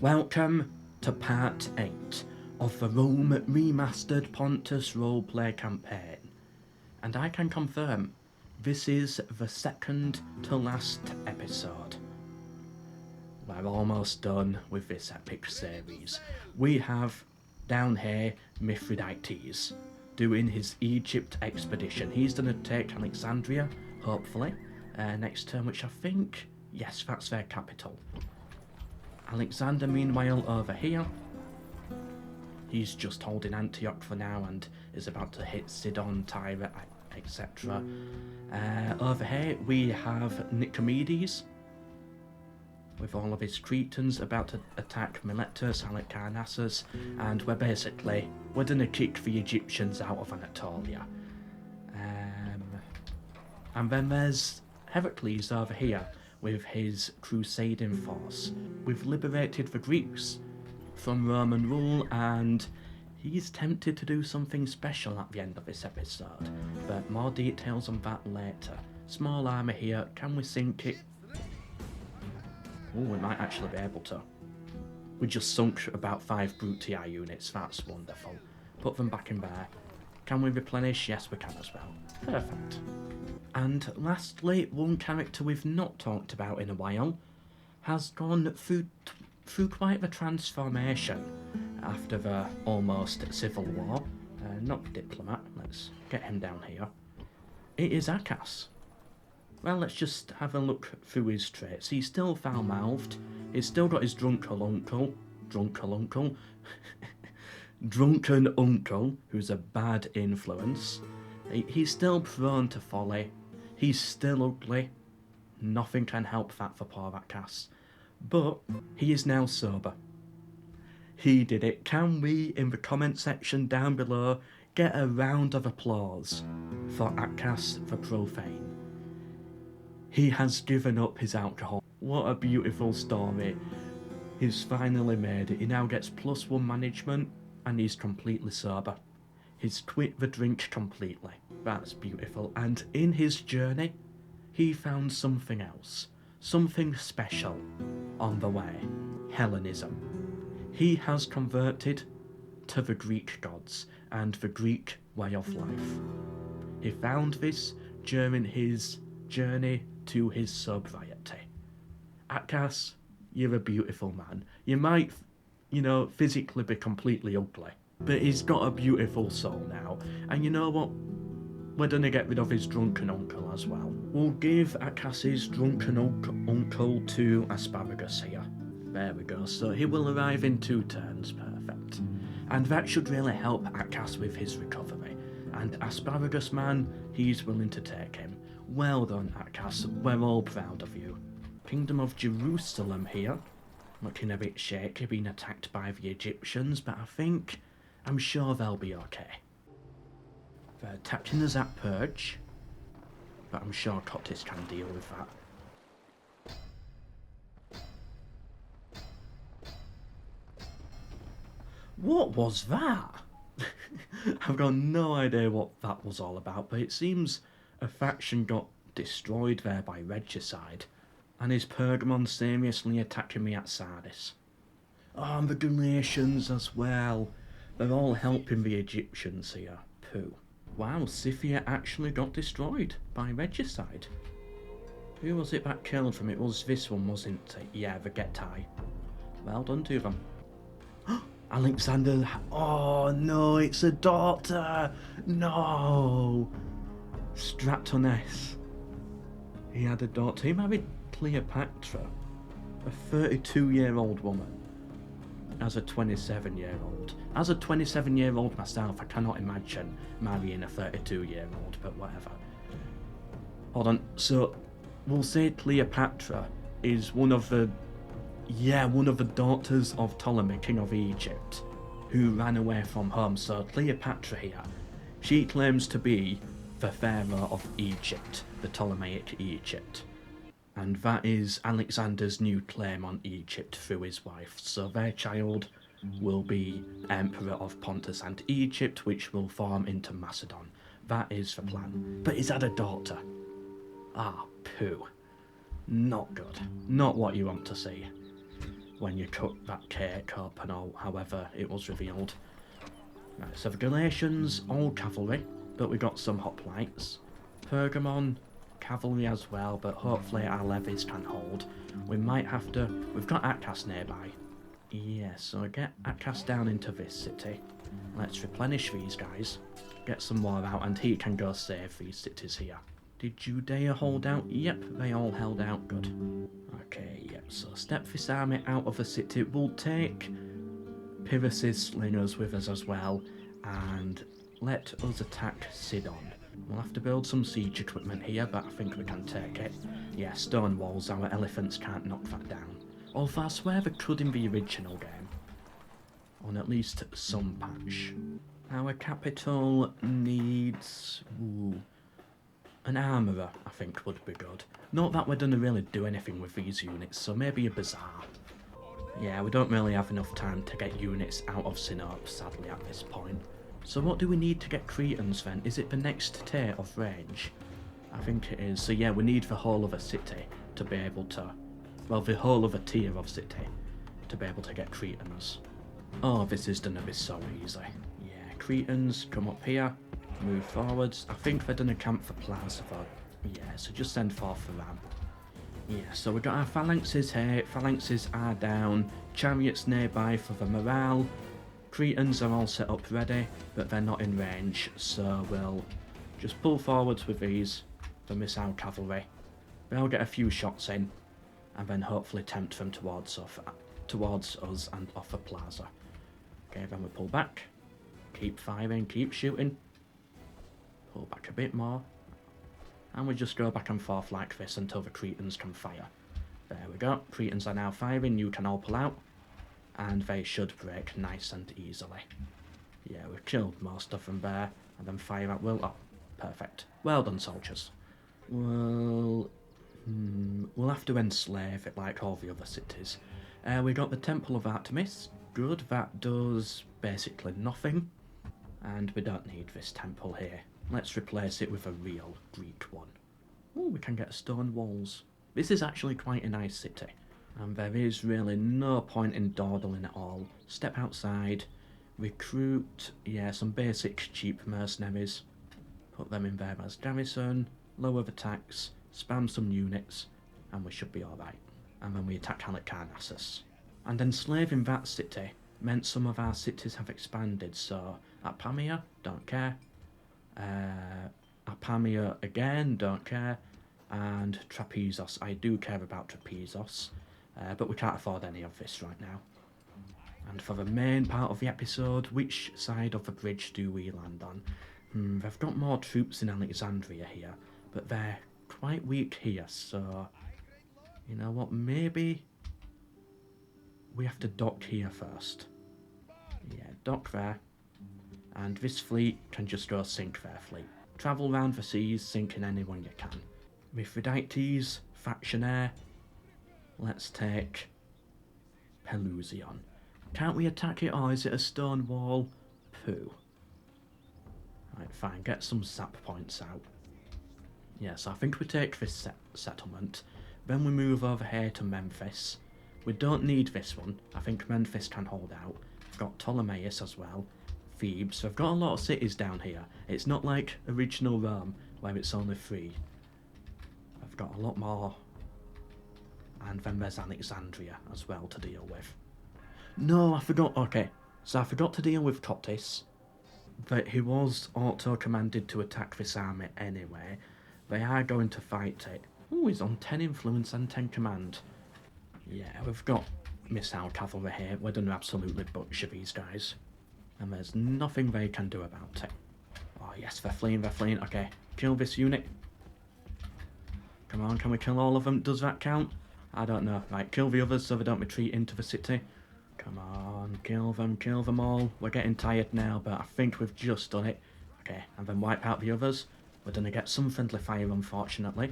Welcome to part 8 of the Rome Remastered Pontus roleplay campaign, and I can confirm this is the second to last episode. We're almost done with this epic series. We have down here Mithridates doing his Egypt expedition. He's going to take Alexandria, hopefully, next turn, which I think, yes, that's their capital. Alexander, meanwhile, over here, he's just holding Antioch for now and is about to hit Sidon, Tyre, etc. Over here we have Nicomedes with all of his Cretans about to attack Miletus, Halicarnassus, and we're gonna kick the Egyptians out of Anatolia. And then there's Heracles over here with his crusading force. We've liberated the Greeks from Roman rule, and he's tempted to do something special at the end of this episode, but more details on that later. Small armour here, can we sink it? Oh, we might actually be able to. We just sunk about 5 brute TI units, that's wonderful. Put them back in there. Can we replenish? Yes, we can as well. Perfect. And lastly, one character we've not talked about in a while has gone through quite the transformation after the almost civil war. Not diplomat, let's get him down here. It is Akas. Well, let's just have a look through his traits. He's still foul-mouthed, he's still got his drunken uncle, who's a bad influence. He's still prone to folly. He's still ugly. Nothing can help that for poor Akas. But he is now sober. He did it. Can we, in the comment section down below, get a round of applause for Akas the Profane? He has given up his alcohol. What a beautiful story. He's finally made it. He now gets +1 management and he's completely sober. He's quit the drink completely. That's beautiful. And in his journey, he found something else. Something special on the way. Hellenism. He has converted to the Greek gods and the Greek way of life. He found this during his journey to his sobriety. Akas, you're a beautiful man. You might, physically be completely ugly, but he's got a beautiful soul now. And you know what? We're gonna get rid of his drunken uncle as well. We'll give Akas's drunken uncle to Asparagus here. There we go, so he will arrive in 2 turns, perfect. And that should really help Akas with his recovery. And Asparagus man, he's willing to take him. Well done, Akas, we're all proud of you. Kingdom of Jerusalem here, looking a bit shaky, being attacked by the Egyptians, but I'm sure they'll be okay. They're attacking us at Purge, but I'm sure Cottis can deal with that. What was that? I've got no idea what that was all about, but it seems a faction got destroyed there by Regicide, and is Pergamon seriously attacking me at Sardis? Oh, and the Galatians as well. They're all helping the Egyptians here. Pooh. Wow, Scythia actually got destroyed by Regicide. Who was it that killed them? It was this one, wasn't it? Yeah, the Getai. Well done to them. Alexander... Oh no, it's a daughter! No! Stratoness. He had a daughter. He married Cleopatra, a 32-year-old woman, as a 27-year-old. As a 27-year-old myself, I cannot imagine marrying a 32-year-old, but whatever. Hold on, so we'll say Cleopatra is one of the daughters of Ptolemy, king of Egypt, who ran away from home. So Cleopatra here, she claims to be the pharaoh of Egypt, the Ptolemaic Egypt. And that is Alexander's new claim on Egypt through his wife. So their child will be Emperor of Pontus and Egypt, which will form into Macedon. That is the plan. But he's had a daughter. Ah, poo. Not good. Not what you want to see. when you cut that cake open, or however it was revealed. Right, so the Galatians, all cavalry, but we got some hoplites. Pergamon, cavalry as well, but hopefully our levies can hold. We might have to... We've got Atkas nearby. Yeah, so get Atkas down into this city. Let's replenish these guys. Get some more out, and he can go save these cities here. Did Judea hold out? Yep, they all held out. Good. Okay, yep, so step this army out of the city. We'll take Pyrrhus's slingers with us as well, and let us attack Sidon. We'll have to build some siege equipment here, but I think we can take it. Yeah, stone walls, our elephants can't knock that down. Although I swear they could in the original game. On at least some patch. Our capital needs... Ooh, an armourer, I think, would be good. Not that we're going to really do anything with these units, so maybe a bazaar. Yeah, we don't really have enough time to get units out of Sinope, sadly, at this point. So what do we need to get Cretans then? Is it the next tier of range? I think it is. So yeah, we need the whole of a city to be able to... Well, the whole of a tier of city to be able to get Cretans. Oh, this is going to be so easy. Yeah, Cretans, come up here, move forwards. I think they're going to camp for Plaza though. Yeah, so just send forth for them. Yeah, so we've got our phalanxes here. Phalanxes are down. Chariots nearby for the morale. Cretans are all set up ready, but they're not in range, so we'll just pull forwards with these, the missile cavalry. They'll get a few shots in, and then hopefully tempt them towards us and off a plaza. Okay, then we pull back, keep firing, keep shooting, pull back a bit more, and we just go back and forth like this until the Cretans can fire. There we go, Cretans are now firing, you can all pull out, and they should break nice and easily. Yeah, we've killed most of them there, and then fire at will. Oh, perfect. Well done, soldiers. Well, we'll have to enslave it like all the other cities. We got the Temple of Artemis. Good, that does basically nothing. And we don't need this temple here. Let's replace it with a real Greek one. Oh, we can get stone walls. This is actually quite a nice city. And there is really no point in dawdling at all. Step outside, recruit, yeah, some basic cheap mercenaries. Put them in there as garrison, lower the tax, spam some units, and we should be alright. And then we attack Halicarnassus. And enslaving that city meant some of our cities have expanded, so Apamea, don't care. Apamea again, don't care. And Trapezos, I do care about Trapezos. But we can't afford any of this right now. And for the main part of the episode, which side of the bridge do we land on? They've got more troops in Alexandria here, but they're quite weak here, so... You know what, maybe... we have to dock here first. Yeah, dock there. And this fleet can just go sink their fleet. Travel round the seas, sinking anyone you can. Mithridates, Factionaire... Let's take Pelusion. Can't we attack it, or is it a stone wall? Pooh. Right, fine, get some sap points out. Yes, I think we take this settlement. Then we move over here to Memphis. We don't need this one. I think Memphis can hold out. We've got Ptolemais as well. Thebes. We've got a lot of cities down here. It's not like original Rome, where it's only 3. I've got a lot more. And then there's Alexandria as well to deal with. No, I forgot. Okay, so I forgot to deal with Coptis. But he was auto-commanded to attack this army anyway. They are going to fight it. Oh, he's on 10 influence and 10 command. Yeah, we've got missile cavalry here. We're going to absolutely butcher these guys. And there's nothing they can do about it. Oh yes, they're fleeing, they're fleeing. Okay, kill this unit. Come on, can we kill all of them? Does that count? I don't know. Right, kill the others so they don't retreat into the city. Come on, kill them all. We're getting tired now, but I think we've just done it. Okay, and then wipe out the others. We're going to get some friendly fire, unfortunately.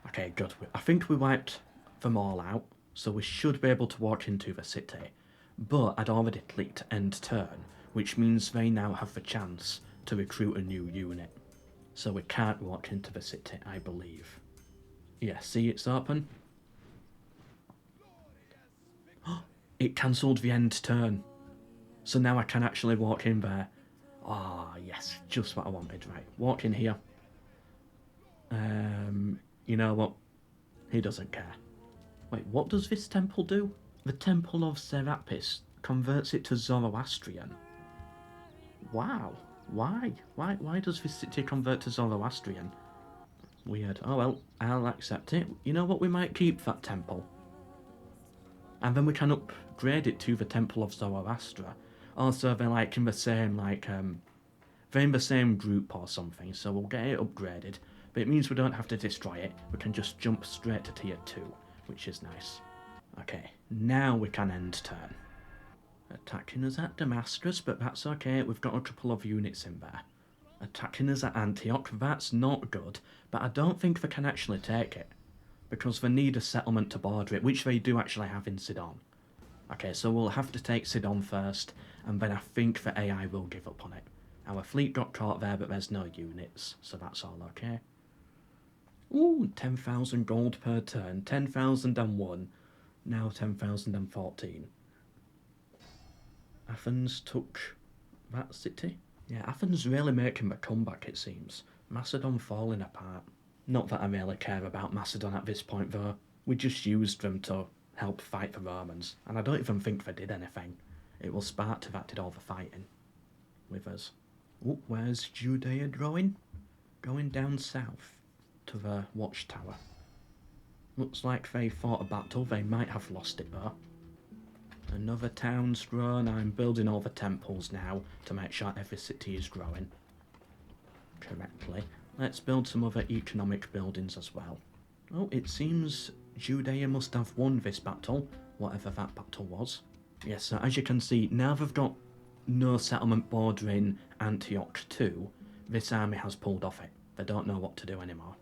Okay, good. I think we wiped them all out, so we should be able to walk into the city. But I'd already clicked end turn, which means they now have the chance to recruit a new unit. So we can't walk into the city, I believe. Yeah, see, it's open. it cancelled the end turn. So now I can actually walk in there. Ah, yes, just what I wanted. Right, walk in here. You know what? He doesn't care. Wait, what does this temple do? The Temple of Serapis converts it to Zoroastrian. Wow. Why? Why does this city convert to Zoroastrian? Weird. Oh well, I'll accept it. You know what? We might keep that temple. And then we can upgrade it to the Temple of Zoroaster. Also, they're like in the same, they're in the same group or something, so we'll get it upgraded. But it means we don't have to destroy it. We can just jump straight to tier 2, which is nice. Okay, now we can end turn. Attacking us at Damascus, but that's okay. We've got a couple of units in there. Attacking us at Antioch, that's not good. But I don't think they can actually take it, because they need a settlement to border it, which they do actually have in Sidon. Okay, so we'll have to take Sidon first, and then I think the AI will give up on it. Our fleet got caught there, but there's no units, so that's all okay. Ooh, 10,000 gold per turn. 10,001. Now 10,014. Athens took that city. Yeah, Athens really making a comeback, it seems. Macedon falling apart. Not that I really care about Macedon at this point, though. We just used them to help fight the Romans, and I don't even think they did anything. It was Sparta that did all the fighting with us. Oh, where's Judea going? Going down south to the watchtower. Looks like they fought a battle. They might have lost it though. Another town's grown. I'm building all the temples now to make sure every city is growing correctly. Let's build some other economic buildings as well. Oh, it seems Judea must have won this battle, whatever that battle was. Yes, so as you can see, now they've got no settlement bordering Antioch 2, this army has pulled off it. They don't know what to do anymore.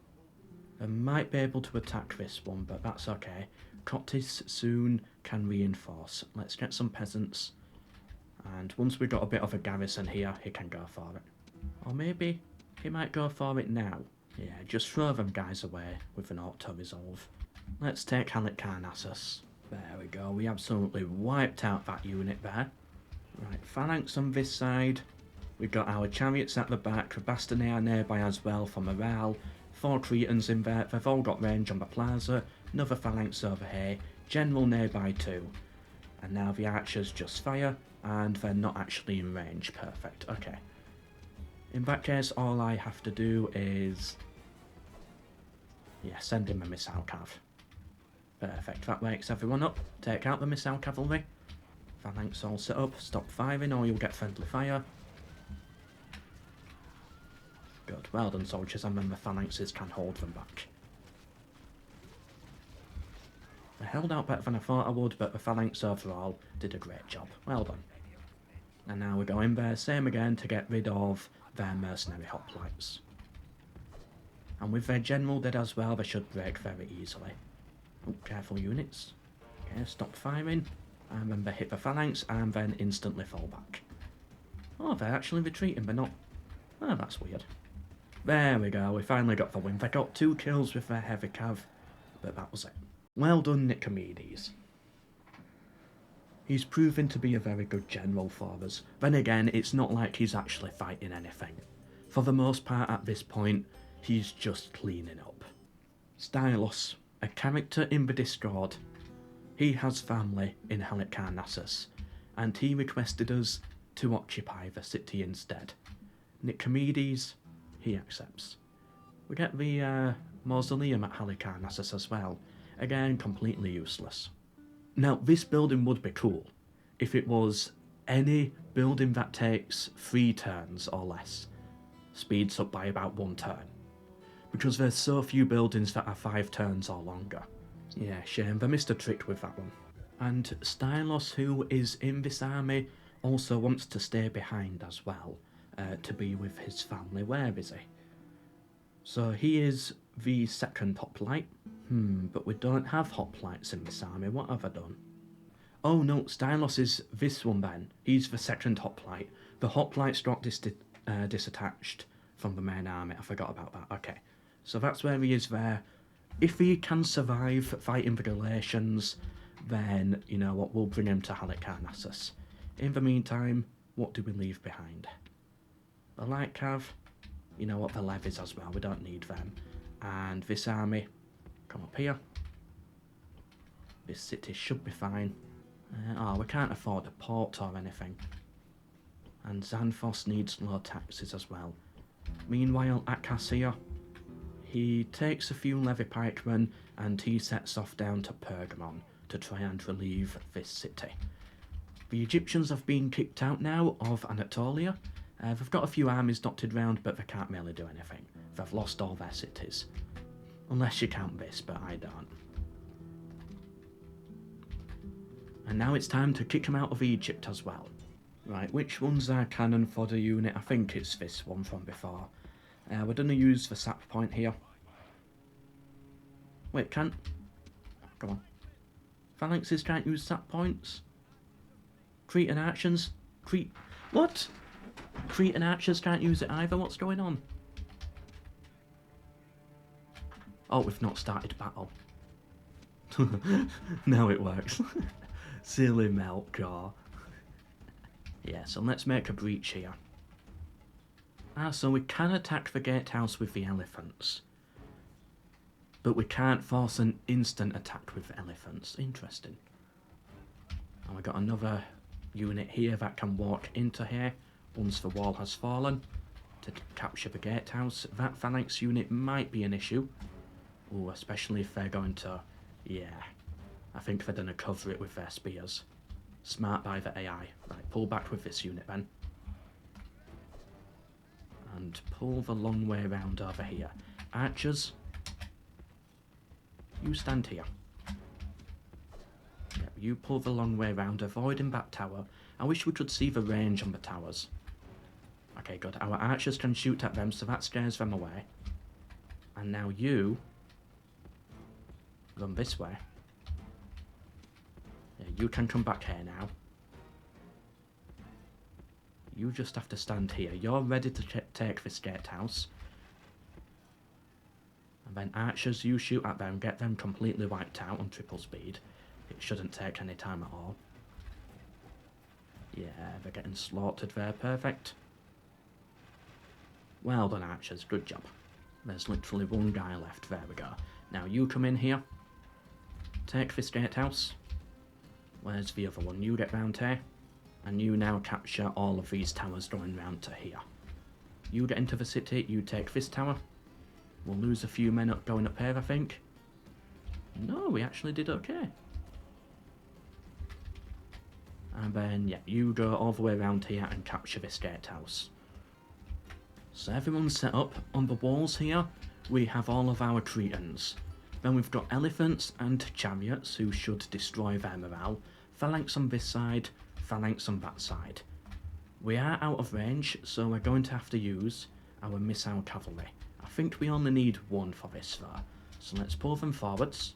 They might be able to attack this one, but that's okay. Cottis soon can reinforce. Let's get some peasants. And once we've got a bit of a garrison here, he can go for it. Or maybe he might go for it now. Yeah, just throw them guys away with an auto-resolve. Let's take Halicarnassus. There we go, we absolutely wiped out that unit there. Right, phalanx on this side. We've got our chariots at the back, Bastinae are nearby as well for morale. 4 Cretans in there, they've all got range on the plaza. Another phalanx over here, general nearby too. And now the archers just fire, and they're not actually in range. Perfect, okay. In that case, all I have to do is... yeah, send him a missile cav. Perfect, that wakes everyone up. Take out the missile cavalry. Phalanx all set up, stop firing or you'll get friendly fire. Good, well done soldiers, and then the phalanxes can hold them back. I held out better than I thought I would, but the phalanx overall did a great job. Well done. And now we go in there, same again, to get rid of their mercenary hoplites. And with their general dead as well, they should break very easily. Oh, careful units. Okay, stop firing. And then they hit the phalanx and then instantly fall back. Oh, they're actually retreating, they're not... oh, that's weird. There we go, we finally got the win. They got 2 kills with their heavy cav, but that was it. Well done, Nicomedes. He's proven to be a very good general for us. Then again, it's not like he's actually fighting anything. For the most part at this point, he's just cleaning up. Stylos, a character in the Discord. He has family in Halicarnassus, and he requested us to occupy the city instead. Nicomedes, he accepts. We get the mausoleum at Halicarnassus as well. Again, completely useless. Now, this building would be cool if it was any building that takes 3 turns or less. Speeds up by about 1 turn. Because there's so few buildings that are 5 turns or longer. Yeah, shame, they missed a trick with that one. And Stylos, who is in this army, also wants to stay behind as well, to be with his family. Where is he? So he is the 2nd hoplite. But we don't have hoplites in this army. What have I done? Oh no, Stylos is this one then. He's the 2nd hoplite. The hoplites got disattached from the main army. I forgot about that. Okay, so that's where he is there. If he can survive fighting the Galatians, then, you know what, we'll bring him to Halicarnassus. In the meantime, what do we leave behind? The light cav, you know what, the levies as well, we don't need them. And this army, come up here. This city should be fine. We can't afford a port or anything. And Xanthos needs low taxes as well. Meanwhile, at Cassia, he takes a few levy pikemen and he sets off down to Pergamon to try and relieve this city. The Egyptians have been kicked out now of Anatolia. They've got a few armies dotted round, but they can't really do anything. They've lost all their cities. Unless you count this, but I don't. And now it's time to kick them out of Egypt as well. Right, which one's our cannon fodder unit? I think it's this one from before. We're going to use the sap point here. Wait, can't... Come on. Phalanxes can't use sap points? Cretan archers? What? Cretan archers can't use it either? What's going on? Oh, we've not started battle. Now it works. Silly MELKOR. Yeah, so let's make a breach here. So we can attack the gatehouse with the elephants. But we can't force an instant attack with the elephants. Interesting. And we've got another unit here that can walk into here once the wall has fallen to capture the gatehouse. That phalanx unit might be an issue. Ooh, especially if they're going to... Yeah. I think they're going to cover it with their spears. Smart by the AI. Right, pull back with this unit then. And pull the long way around over here. Archers, you stand here. Yep, you pull the long way around, avoiding that tower. I wish we could see the range on the towers. Okay, good. Our archers can shoot at them, so that scares them away. And now you run this way. Yeah, you can come back here now. You just have to stand here. You're ready to take this gatehouse. And then archers, you shoot at them, get them completely wiped out on triple speed. It shouldn't take any time at all. Yeah, they're getting slaughtered there. Perfect. Well done, archers. Good job. There's literally one guy left. There we go. Now you come in here. Take this gatehouse. Where's the other one? You get round here. And you now capture all of these towers going round to here. You get into the city. You take this tower. We'll lose a few men going up here, I think. No, we actually did okay. And then, yeah, you go all the way around here and capture this gatehouse. So everyone's set up. On the walls here, we have all of our Cretans. Then we've got elephants and chariots who should destroy their morale. Phalanx on this side, phalanx on that side. We are out of range, so we're going to have to use our missile cavalry. I think we only need one for this though. So let's pull them forwards.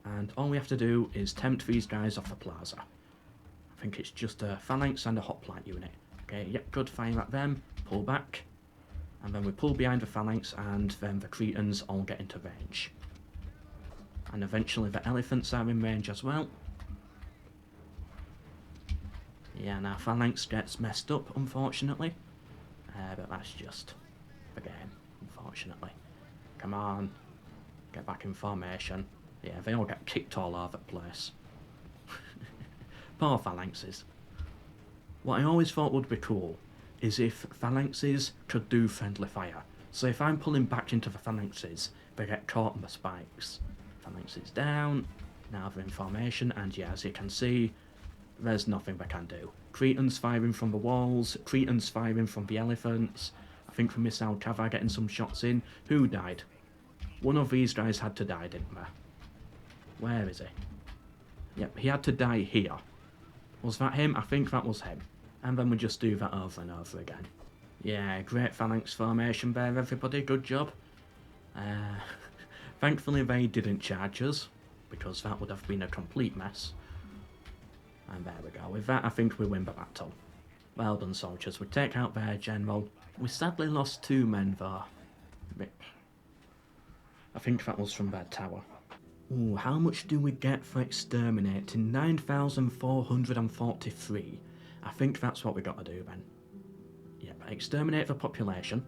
And all we have to do is tempt these guys off the plaza. I think it's just a phalanx and a hoplite unit. Okay, yep, good, fire at them, pull back. And then we pull behind the phalanx and then the Cretans all get into range. And eventually the elephants are in range as well. Yeah, and our phalanx gets messed up, unfortunately. But that's just the game, unfortunately. Come on, get back in formation. Yeah, they all get kicked all over the place. Poor phalanxes. What I always thought would be cool is if phalanxes could do friendly fire. So if I'm pulling back into the phalanxes, they get caught on the spikes. Phalanxes down, now they're in formation, and yeah, as you can see, there's nothing they can do. Cretans firing from the walls, Cretans firing from the elephants. I think the missile cav are getting some shots in. Who died? One of these guys had to die, didn't they? Where is he? Yep, he had to die here. Was that him? I think that was him. And then we just do that over and over again. Yeah, great phalanx formation there, everybody. Good job. Thankfully they didn't charge us, because that would have been a complete mess. And there we go. With that, I think we win the battle. Well done, soldiers. We take out their general. We sadly lost 2 men, though. Rip. I think that was from their tower. Ooh, how much do we get for exterminating? 9,443. I think that's what we got to do then. Yep, exterminate the population.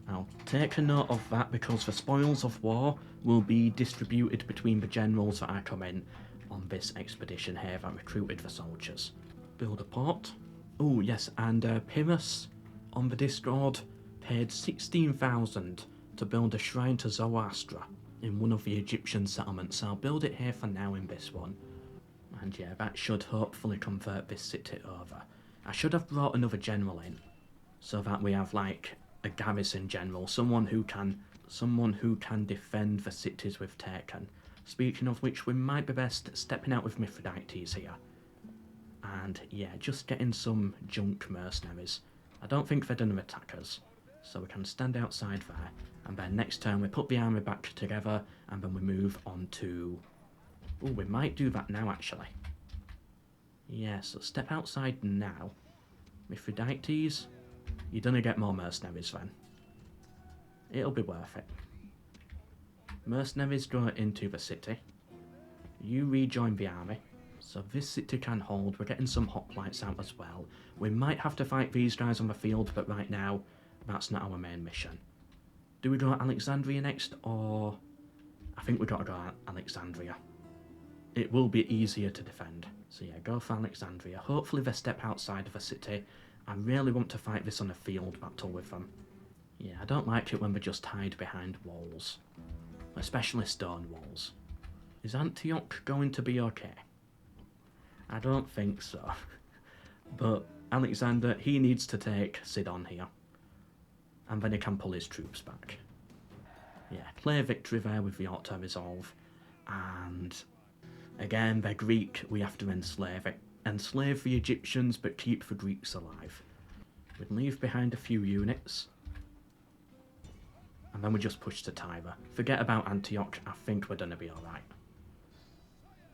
I'll take a note of that because the spoils of war will be distributed between the generals that are coming on this expedition here that recruited the soldiers. Build a port. Oh yes, and Pyrrhus on the Discord paid 16,000 to build a shrine to Zoroaster in one of the Egyptian settlements. I'll build it here for now in this one. And yeah, that should hopefully convert this city over. I should have brought another general in, so that we have like a garrison general, someone who can defend the cities we've taken. Speaking of which, we might be best stepping out with Mithridates here. And yeah, just getting some junk mercenaries. I don't think they're gonna attack us, so we can stand outside there. And then next turn we put the army back together, and then we move on to... Oh, we might do that now actually. Yeah, so step outside now. Mithridates, you're gonna get more mercenaries then. It'll be worth it. Mercenaries go into the city. You rejoin the army. So this city can hold. We're getting some hoplites out as well. We might have to fight these guys on the field, but right now, that's not our main mission. Do we go to Alexandria next, or... I think we gotta go to Alexandria. It will be easier to defend. So yeah, go for Alexandria. Hopefully they step outside of the city. I really want to fight this on a field battle with them. Yeah, I don't like it when they just hide behind walls. Especially stone walls. Is Antioch going to be okay? I don't think so. But Alexander, he needs to take Sidon here. And then he can pull his troops back. Yeah, clear victory there with the auto-resolve. And again, they're Greek, we have to enslave it. Enslave the Egyptians, but keep the Greeks alive. We'd leave behind a few units. And then we just push to Tyre. Forget about Antioch, I think we're gonna be alright.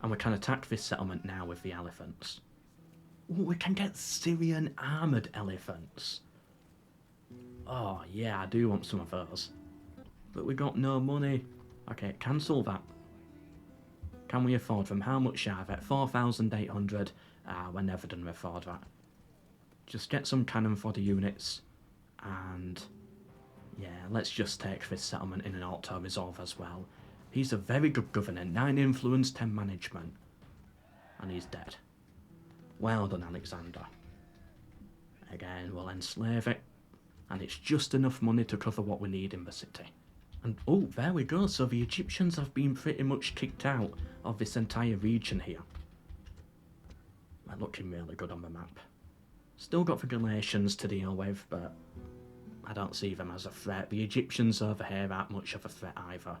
And we can attack this settlement now with the elephants. Ooh, we can get Syrian armoured elephants. Oh yeah, I do want some of those. But we got no money. Okay, cancel that. Can we afford them? How much are they? 4,800. We're never going to afford that. Just get some cannon fodder units. And yeah, let's just take this settlement in an auto-resolve as well. He's a very good governor. 9 influence, 10 management. And he's dead. Well done, Alexander. Again, we'll enslave it. And it's just enough money to cover what we need in the city. And oh, there we go. So the Egyptians have been pretty much kicked out of this entire region here. They're looking really good on the map. Still got the Galatians to deal with, but I don't see them as a threat. The Egyptians over here aren't much of a threat either.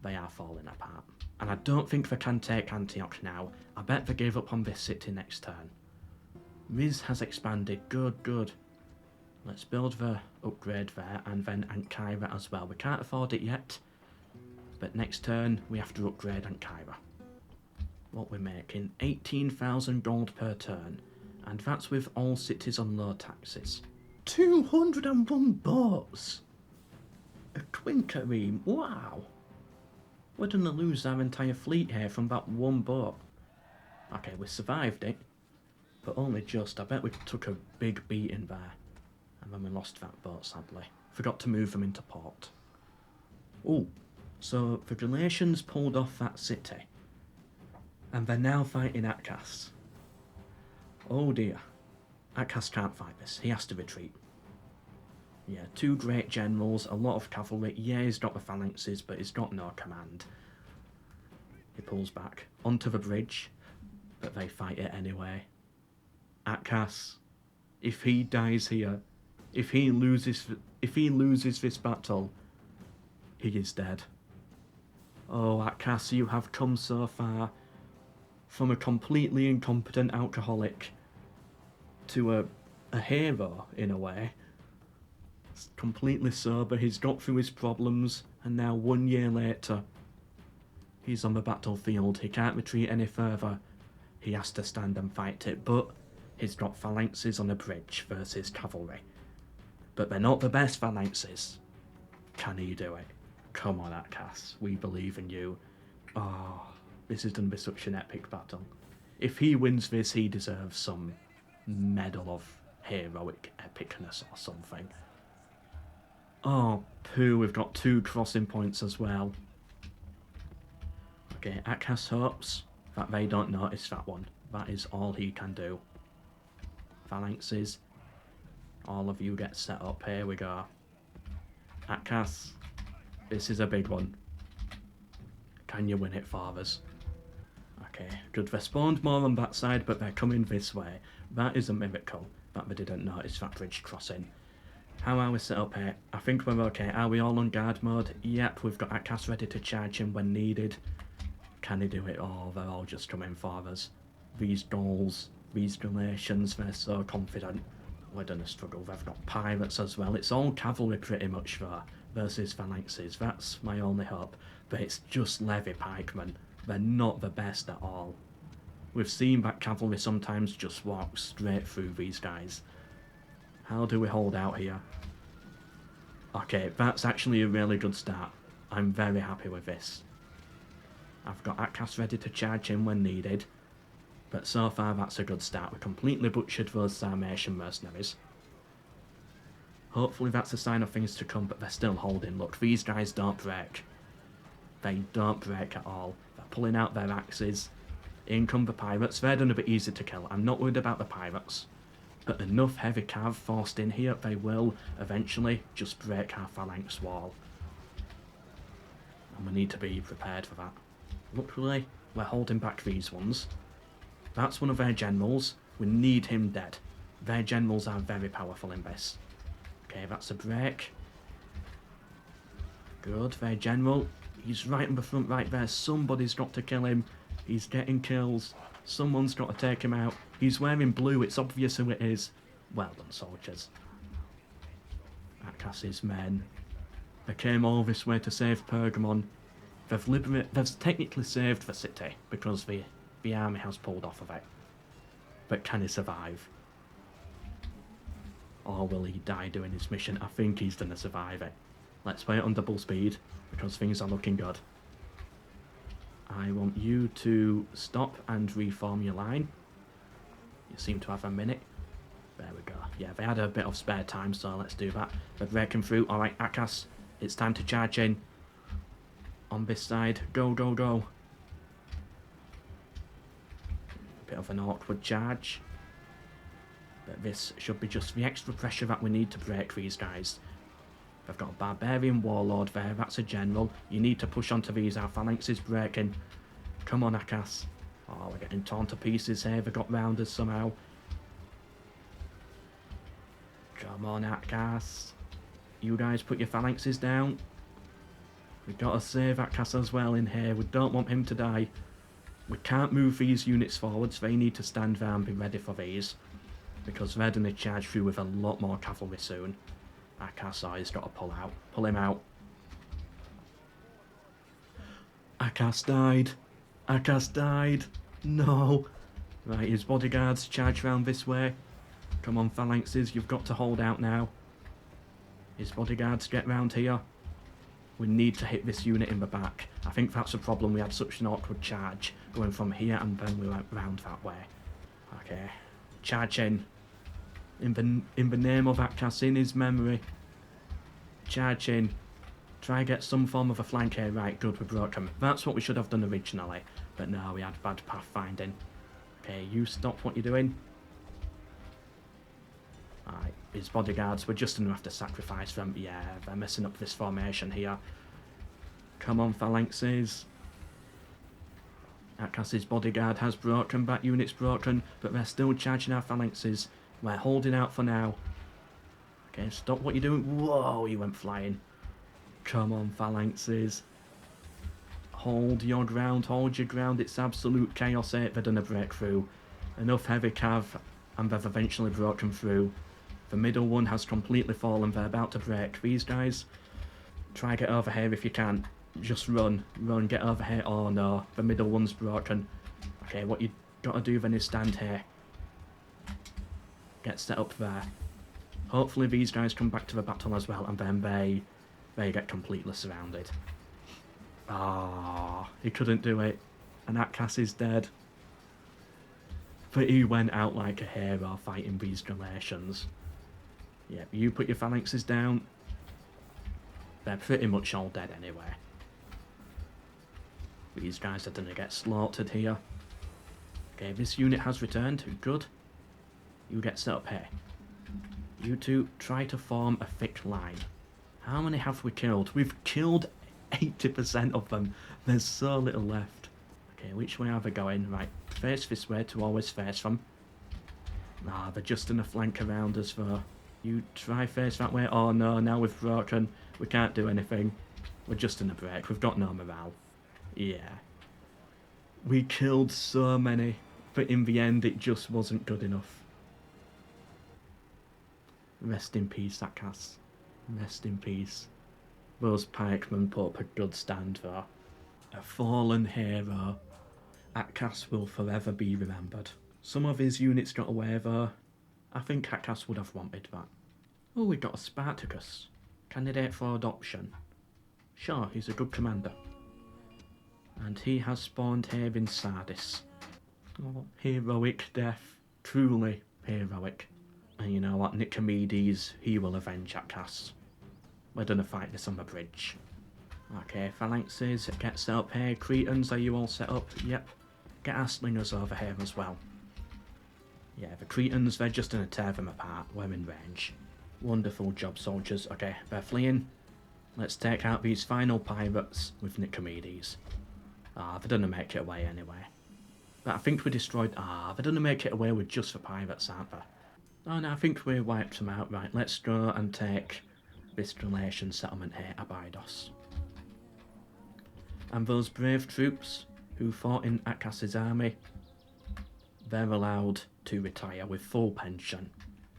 They are falling apart. And I don't think they can take Antioch now. I bet they give up on this city next turn. Riz has expanded. Good, good. Let's build the upgrade there, and then Ankara as well. We can't afford it yet, but next turn we have to upgrade Ankara. What we're making, 18,000 gold per turn, and that's with all cities on low taxes. 201 boats! A quinquereme, wow! We're gonna lose our entire fleet here from that one boat. Okay, we survived it, but only just. I bet we took a big beating there. And then we lost that boat, sadly. Forgot to move them into port. Oh, so the Galatians pulled off that city. And they're now fighting Atkas. Oh dear. Atkas can't fight this. He has to retreat. Yeah, 2 great generals, a lot of cavalry. Yeah, he's got the phalanxes, but he's got no command. He pulls back onto the bridge, but they fight it anyway. Atkas, if he dies here, if he loses this battle, he is dead. Oh, Atkas, you have come so far from a completely incompetent alcoholic to a hero, in a way. He's completely sober, he's got through his problems, and now 1 year later, he's on the battlefield. He can't retreat any further. He has to stand and fight it, but he's got phalanxes on a bridge versus cavalry. But they're not the best phalanxes. Can he do it? Come on, Atkas, we believe in you. Oh, this is going to be such an epic battle. If he wins this, he deserves some medal of heroic epicness or something. Oh, poo, we've got 2 crossing points as well. Okay, Atkas hopes that they don't notice that one. That is all he can do. Phalanxes, all of you get set up. Here we go. Atkas, this is a big one. Can you win it, fathers? Okay, good. They spawned more on that side, but they're coming this way. That is a miracle that they didn't notice that bridge crossing. How are we set up here? I think we're okay. Are we all on guard mode? Yep, we've got Atkas ready to charge him when needed. Can he do it? Oh, they're all just coming for us. These goals, these relations, they're so confident. We're gonna struggle. They've got pirates as well. It's all cavalry pretty much there versus phalanxes. That's my only hope. But it's just levy pikemen. They're not the best at all. We've seen that cavalry sometimes just walk straight through these guys. How do we hold out here? Okay, that's actually a really good start. I'm very happy with this. I've got Atkas ready to charge in when needed. But so far that's a good start. We completely butchered those Sarmatian mercenaries. Hopefully that's a sign of things to come, but they're still holding. Look, these guys don't break. They don't break at all. They're pulling out their axes. In come the pirates. They're done a bit easy to kill. I'm not worried about the pirates. But enough heavy cav forced in here, they will eventually just break our phalanx wall. And we need to be prepared for that. Luckily, we're holding back these ones. That's one of their generals. We need him dead. Their generals are very powerful in this. Okay, that's a break. Good, their general. He's right in the front right there. Somebody's got to kill him. He's getting kills. Someone's got to take him out. He's wearing blue. It's obvious who it is. Well done, soldiers. Atkas' men. They came all this way to save Pergamon. They've technically saved the city because the army has pulled off of it. But can he survive? Or will he die doing his mission? I think he's going to survive it. Let's play it on double speed because things are looking good. I want you to stop and reform your line. You seem to have a minute. There we go. Yeah, they had a bit of spare time, so let's do that. They're breaking through. Alright, Atkas, it's time to charge in. On this side. Go, go, go. Bit of an awkward charge. But this should be just the extra pressure that we need to break these guys. They've got a barbarian warlord there, that's a general. You need to push onto these, our phalanx is breaking. Come on, Atkas. Oh, we're getting torn to pieces here, they got round us somehow. Come on, Atkas. You guys put your phalanxes down. We've got to save Atkas as well in here, we don't want him to die. We can't move these units forwards, they need to stand there and be ready for these. Because they're going to charge through with a lot more cavalry soon. Atkas has got to pull out. Pull him out. Atkas died. Atkas died. No. Right, his bodyguards charge round this way. Come on, phalanxes, you've got to hold out now. His bodyguards get round here. We need to hit this unit in the back. I think that's the problem. We had such an awkward charge going from here and then we went round that way. Okay. Charge in. In the name of Atkas, in his memory. Charge in. Try get some form of a flank here. Right, good, we broke him. That's what we should have done originally. But no, we had bad pathfinding. Okay, you stop what you're doing. Alright, his bodyguards, we're just going to have to sacrifice them. Yeah, they're messing up this formation here. Come on, phalanxes. Atkas' bodyguard has broken, that unit's broken, but they're still charging our phalanxes. We're holding out for now. Okay, stop what you're doing. Whoa, he went flying. Come on, phalanxes. Hold your ground, hold your ground. It's absolute chaos here. They're going to break through. Enough heavy cav, and they've eventually broken through. The middle one has completely fallen. They're about to break. These guys, try get over here if you can. Just run, run, get over here. Oh no, the middle one's broken. Okay, what you got to do then is stand here. Get set up there. Hopefully these guys come back to the battle as well, and then they They get completely surrounded. Ah, he couldn't do it. And Atkas is dead. But he went out like a hero fighting these relations. Yep, you put your phalanxes down. They're pretty much all dead anyway. These guys are gonna get slaughtered here. Okay, this unit has returned. Good. You get set up here. You two try to form a thick line. How many have we killed? We've killed 80% of them. There's so little left. Okay, which way are they going? Right, face this way to always face them. Ah, they're just in a flank around us though. You try face that way. Oh no, now we've broken. We can't do anything. We're just in a break. We've got no morale. Yeah. We killed so many, but in the end it just wasn't good enough. Rest in peace, Atkas. Rest in peace. Those pikemen put up a good stand though. A fallen hero. Atkas will forever be remembered. Some of his units got away though. I think Atkas would have wanted that. Oh, we got a Spartacus. Candidate for adoption. Sure, he's a good commander. And he has spawned here in Sardis. Oh, heroic death. Truly heroic. And you know what, Nicomedes, he will avenge Atkas. We're gonna fight this on the bridge. Okay, phalanxes, get set up here. Cretans, are you all set up? Yep. Get our slingers over here as well. Yeah, the Cretans, they're just gonna tear them apart. We're in range. Wonderful job, soldiers. Okay, they're fleeing. Let's take out these final pirates with Nicomedes. Ah, they're gonna make it away anyway. But I think we destroyed... Ah, they're gonna make it away with just the pirates, aren't they? Oh no, I think we wiped them out. Right, let's go and take this relation settlement here, Abydos. And those brave troops who fought in Atkas' army, they're allowed to retire with full pension.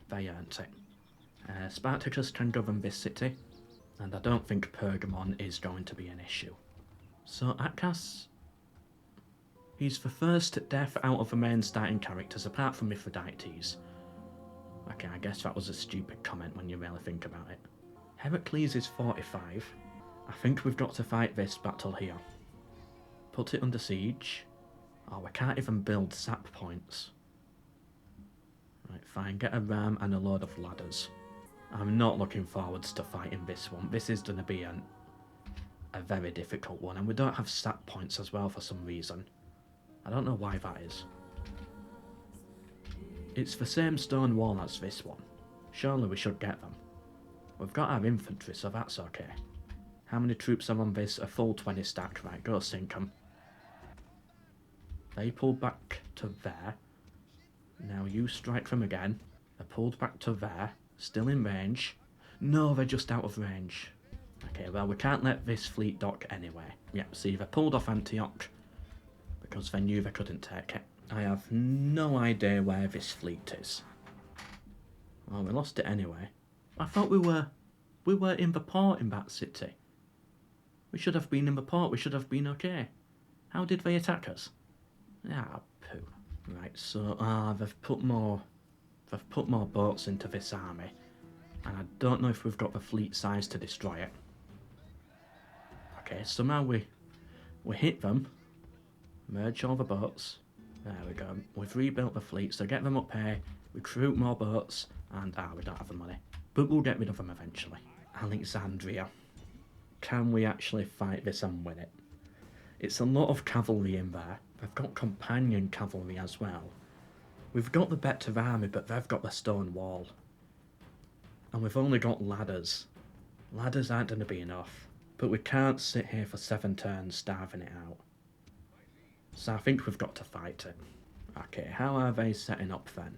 They earned it. Spartacus can govern this city, and I don't think Pergamon is going to be an issue. So Atkas, he's the first death out of the main starting characters, apart from Mithridates. Okay, I guess that was a stupid comment when you really think about it. Heracles is 45. I think we've got to fight this battle here. Put it under siege. Oh, we can't even build sap points. Right, fine, get a ram and a load of ladders. I'm not looking forwards to fighting this one. This is going to be a very difficult one, and we don't have sap points as well for some reason. I don't know why that is. It's the same stone wall as this one. Surely we should get them. We've got our infantry, so that's okay. How many troops are on this? A full 20 stack. Right, go sink them. They pulled back to there. Now you strike them again. They're pulled back to there. Still in range. No, they're just out of range. Okay, well, we can't let this fleet dock anyway. Yep, see, they pulled off Antioch because they knew they couldn't take it. I have no idea where this fleet is. Well, we lost it anyway. I thought we were in the port in that city. We should have been in the port. We should have been okay. How did they attack us? Ah, poo. Right, so they've put more boats into this army, and I don't know if we've got the fleet size to destroy it. Okay, somehow we hit them, merge all the boats. There we go. We've rebuilt the fleet, so get them up here, recruit more boats, and we don't have the money, but we'll get rid of them eventually. Alexandria. Can we actually fight this and win it? It's a lot of cavalry in there. They've got companion cavalry as well. We've got the better army, but they've got the stone wall. And we've only got ladders. Ladders aren't going to be enough. But we can't sit here for 7 turns starving it out. So I think we've got to fight it. Okay, how are they setting up then?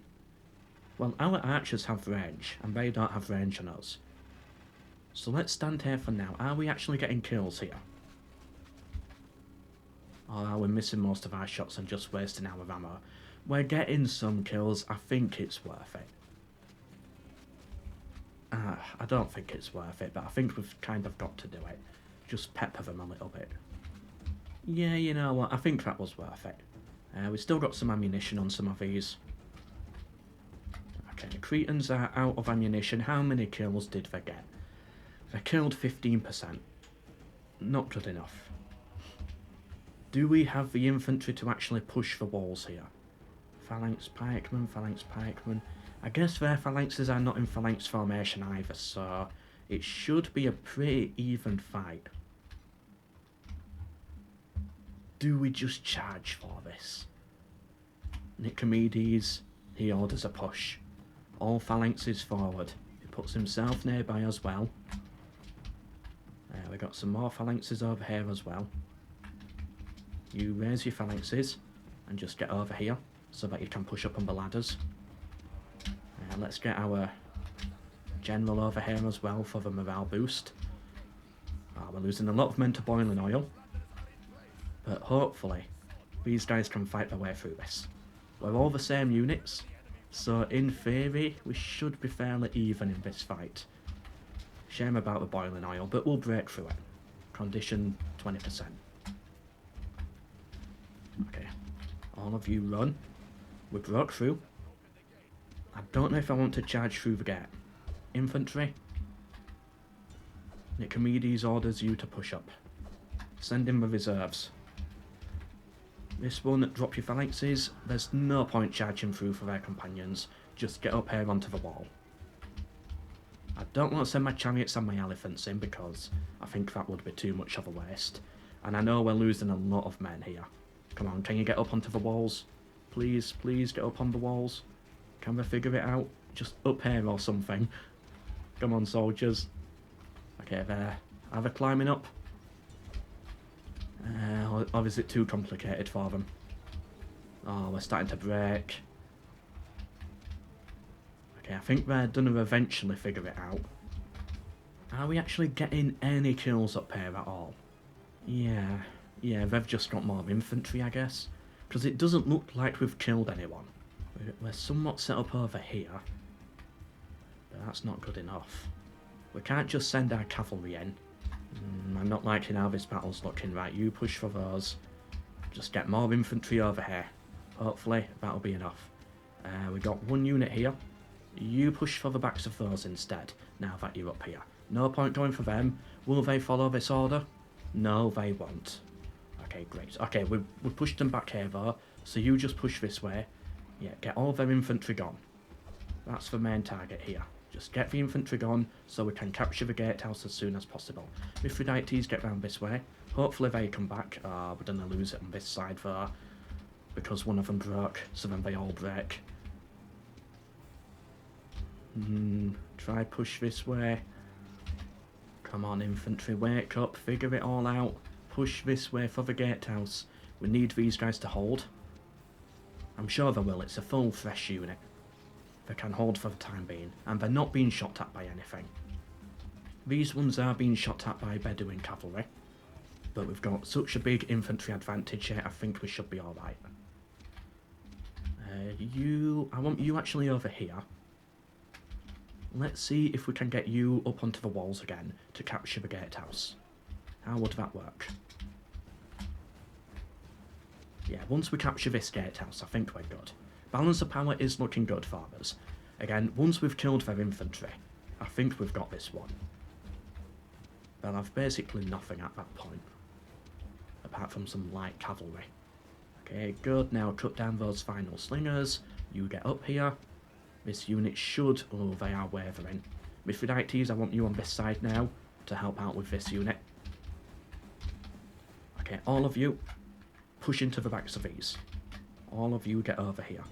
Well, our archers have range, and they don't have range on us. So let's stand here for now. Are we actually getting kills here? Or are we missing most of our shots and just wasting our ammo? We're getting some kills. I think it's worth it. I don't think it's worth it, but I think we've kind of got to do it. Just pepper them a little bit. Yeah, you know what? I think that was worth it. We've still got some ammunition on some of these. Okay, the Cretans are out of ammunition. How many kills did they get? They killed 15%. Not good enough. Do we have the infantry to actually push the walls here? Phalanx pikemen, phalanx pikemen. I guess their phalanxes are not in phalanx formation either, so it should be a pretty even fight. Do we just charge for this? Nicomedes, he orders a push. All phalanxes forward. He puts himself nearby as well. We got some more phalanxes over here as well. You raise your phalanxes and just get over here so that you can push up on the ladders. Let's get our general over here as well for the morale boost. We're losing a lot of men to boiling oil, but hopefully these guys can fight their way through this. We're all the same units, so in theory we should be fairly even in this fight. Shame about the boiling oil, but we'll break through it. Condition 20%. Okay, all of you run. We broke through. I don't know if I want to charge through the gate. Infantry. Nicomedes orders you to push up. Send in the reserves. This one, drop your phalanxes. There's no point charging through for their companions. Just get up here onto the wall. I don't want to send my chariots and my elephants in because I think that would be too much of a waste. And I know we're losing a lot of men here. Come on, can you get up onto the walls? Please, please get up on the walls. Can we figure it out? Just up here or something. Come on, soldiers. Okay, there. Are they climbing up? Or is it too complicated for them? Oh, we're starting to break. Okay, I think they're gonna eventually figure it out. Are we actually getting any kills up here at all? Yeah, they've just got more infantry, I guess. Because it doesn't look like we've killed anyone. We're somewhat set up over here. But that's not good enough. We can't just send our cavalry in. I'm not liking how this battle's looking. Right, you push for those. Just get more infantry over here. Hopefully, that'll be enough. We got one unit here. You push for the backs of those instead, now that you're up here. No point going for them. Will they follow this order? No, they won't. Okay, great. Okay, we pushed them back here though, so you just push this way. Yeah, get all their infantry gone. That's the main target here. Just get the infantry gone so we can capture the gatehouse as soon as possible. Mithridates, get round this way. Hopefully they come back. We're gonna lose it on this side though, because one of them broke, so then they all break. Try push this way. Come on, infantry, wake up, figure it all out. Push this way for the gatehouse. We need these guys to hold. I'm sure they will, it's a full fresh unit. They can hold for the time being, and they're not being shot at by anything. These ones are being shot at by Bedouin cavalry, but we've got such a big infantry advantage here, I think we should be alright. I want you actually over here. Let's see if we can get you up onto the walls again to capture the gatehouse. How would that work? Yeah, once we capture this gatehouse, I think we're good. Balance of power is looking good for us. Again, once we've killed their infantry, I think we've got this one. They'll have basically nothing at that point, apart from some light cavalry. Okay, good. Now cut down those final slingers. You get up here. This unit should... Oh, they are wavering. Mithridates, I want you on this side now to help out with this unit. Okay, all of you, push into the backs of these. All of you get over here.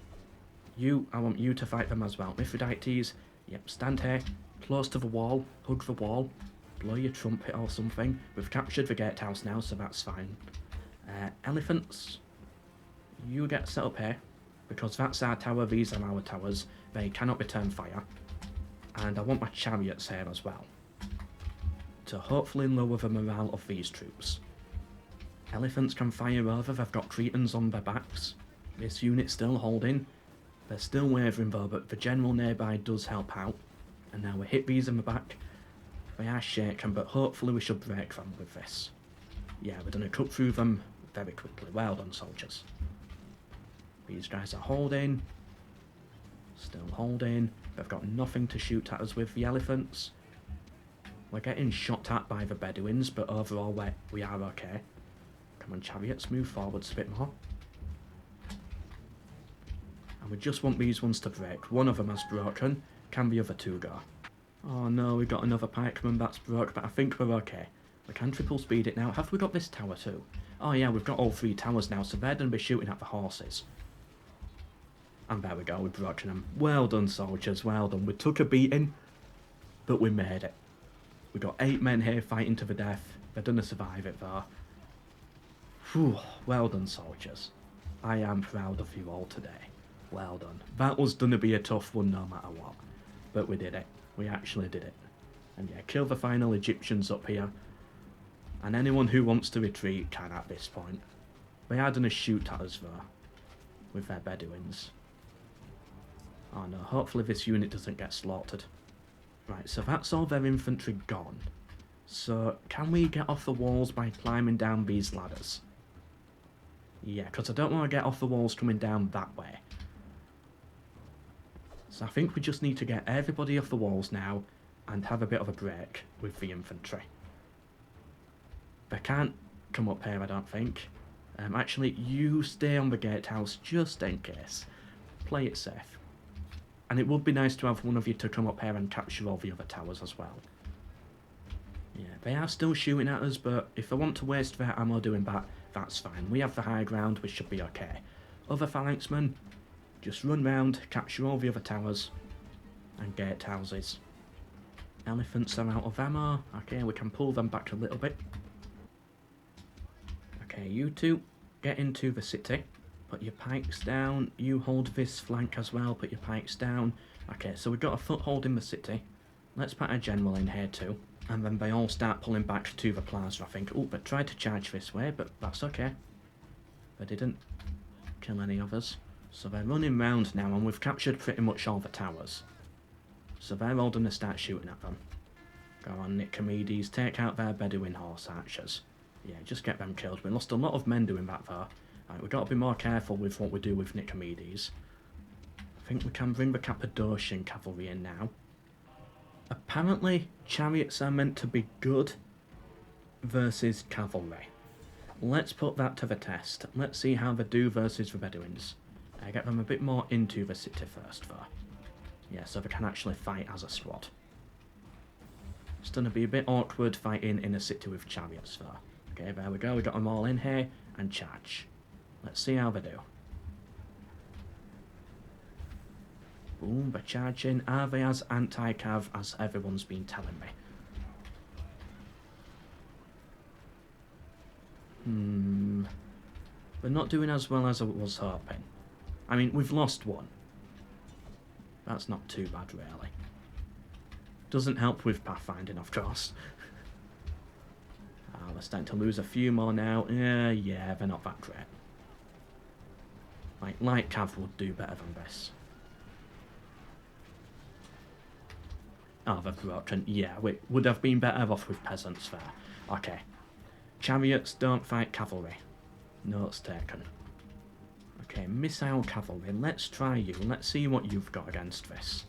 You, I want you to fight them as well. Mithridates, yep, stand here, close to the wall, hug the wall, blow your trumpet or something. We've captured the gatehouse now, so that's fine. Elephants, you get set up here, because that's our tower, these are our towers. They cannot return fire. And I want my chariots here as well, to hopefully lower the morale of these troops. Elephants can fire over, they've got Cretans on their backs. This unit's still holding. They're still wavering though, but the general nearby does help out. And now we hit these in the back. They are shaken, but hopefully we should break them with this. Yeah, we're going to cut through them very quickly. Well done, soldiers. These guys are holding. Still holding. They've got nothing to shoot at us with the elephants. We're getting shot at by the Bedouins, but overall we are okay. Come on, chariots, move forwards a bit more. And we just want these ones to break. One of them has broken. Can the other two go? Oh no, we got another pikeman that's broke, but I think we're okay. We can triple speed it now. Have we got this tower too? Oh yeah, we've got all 3 towers now, so they're going to be shooting at the horses. And there we go, we've broken them. Well done, soldiers, well done. We took a beating, but we made it. We got 8 men here fighting to the death. They're going to survive it though. Whew, well done, soldiers. I am proud of you all today. Well done. That was going to be a tough one no matter what. But we did it. We actually did it. And yeah, kill the final Egyptians up here. And anyone who wants to retreat can at this point. They are going to shoot at us though. With their Bedouins. Oh no, hopefully this unit doesn't get slaughtered. Right, so that's all their infantry gone. So, can we get off the walls by climbing down these ladders? Yeah, because I don't want to get off the walls coming down that way. So I think we just need to get everybody off the walls now and have a bit of a break with the infantry. They can't come up here, I don't think. Actually, you stay on the gatehouse just in case. Play it safe. And it would be nice to have one of you to come up here and capture all the other towers as well. Yeah, they are still shooting at us, but if they want to waste their ammo doing that, that's fine. We have the high ground, we should be okay. Other phalanxmen, just run round, capture all the other towers, and gatehouses. Elephants are out of ammo. Okay, we can pull them back a little bit. Okay, you two, get into the city. Put your pikes down. You hold this flank as well. Put your pikes down. Okay, so we've got a foothold in the city. Let's put a general in here too. And then they all start pulling back to the plaza, I think. Oh, they tried to charge this way, but that's okay. They didn't kill any of us. So they're running round now, and we've captured pretty much all the towers. So they're all going to start shooting at them. Go on, Nicomedes. Take out their Bedouin horse archers. Yeah, just get them killed. We lost a lot of men doing that though. Right, we've got to be more careful with what we do with Nicomedes. I think we can bring the Cappadocian cavalry in now. Apparently, chariots are meant to be good versus cavalry. Let's put that to the test. Let's see how they do versus the Bedouins. Get them a bit more into the city first, though. Yeah, so they can actually fight as a squad. It's going to be a bit awkward fighting in a city with chariots, though. Okay, there we go. We got them all in here and charge. Let's see how they do. Boom, they're charging. Are they as anti-cav as everyone's been telling me? We're not doing as well as I was hoping. I mean, we've lost one. That's not too bad, really. Doesn't help with pathfinding, of course. We're starting to lose a few more now. Yeah, they're not that great. Like, light cav would do better than this. Oh, they're broken. Yeah, we would have been better off with peasants there. Okay. Chariots don't fight cavalry. Notes taken. Okay, missile cavalry. Let's try you. Let's see what you've got against this.